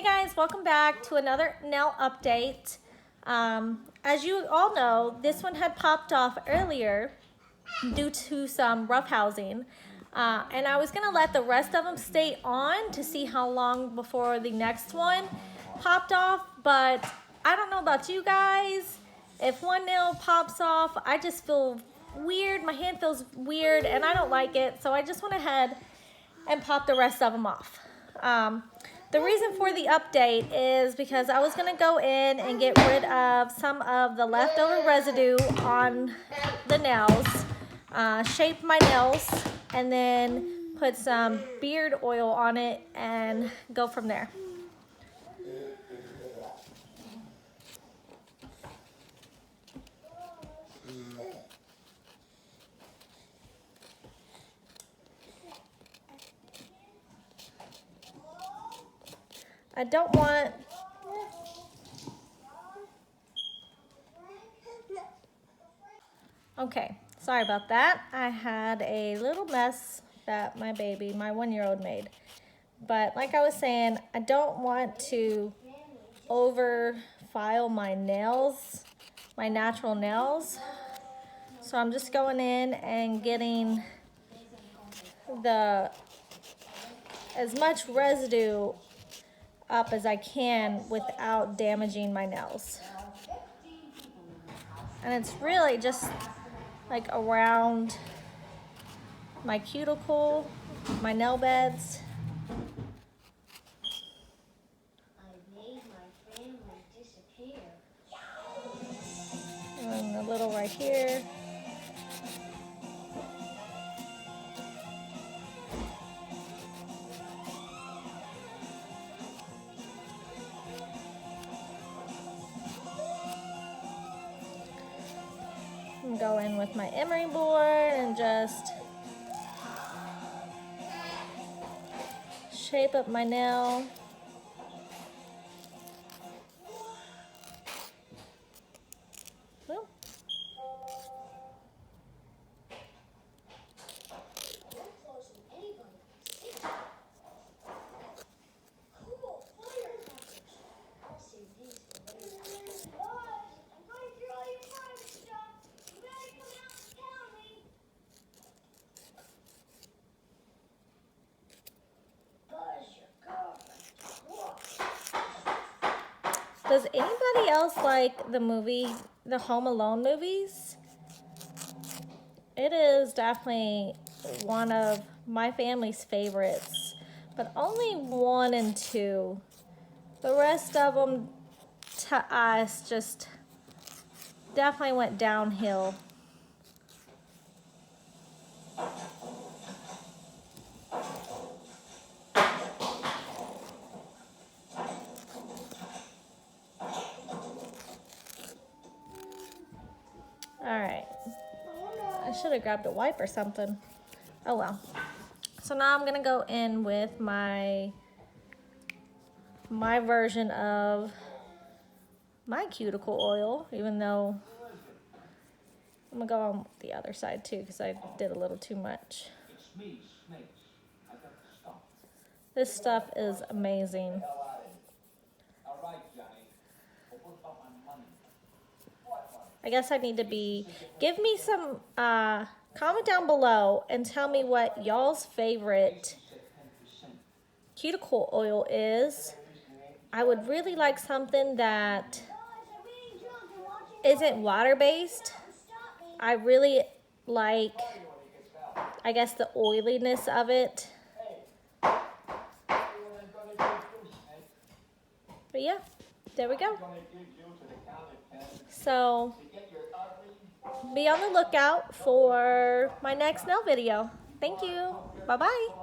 Hey guys, welcome back to another nail update. As you all know, this one had popped off earlier due to some roughhousing. And I was gonna let the rest of them stay on to see how long before the next one popped off, but I don't know about you guys. If one nail pops off, I just feel weird, my hand feels weird, and I don't like it, so I just went ahead and popped the rest of them off. The reason for the update is because I was gonna go in and get rid of some of the leftover residue on the nails, shape my nails, and then put some beard oil on it and go from there. I don't want okay, sorry about that. I had a little mess that my baby, my 1-year-old, made. But like I was saying, I don't want to over file my nails, my natural nails. So I'm just going in and getting as much residue up as I can without damaging my nails. And it's really just like around my cuticle, my nail beds. And a little right here. And go in with my emery board and just shape up my nail. Does anybody else like the Home Alone movies? It is definitely one of my family's favorites, but only 1 and 2. The rest of them, to us, just definitely went downhill. Alright, I should have grabbed a wipe or something. Oh well. So now I'm gonna go in with my version of my cuticle oil, even though I'm gonna go on the other side too because I did a little too much. This stuff is amazing. I guess I need to give me some, comment down below and tell me what y'all's favorite cuticle oil is. I would really like something that isn't water-based. I really like, I guess, the oiliness of it. But yeah, there we go. So be on the lookout for my next nail video. Thank you. Bye-bye.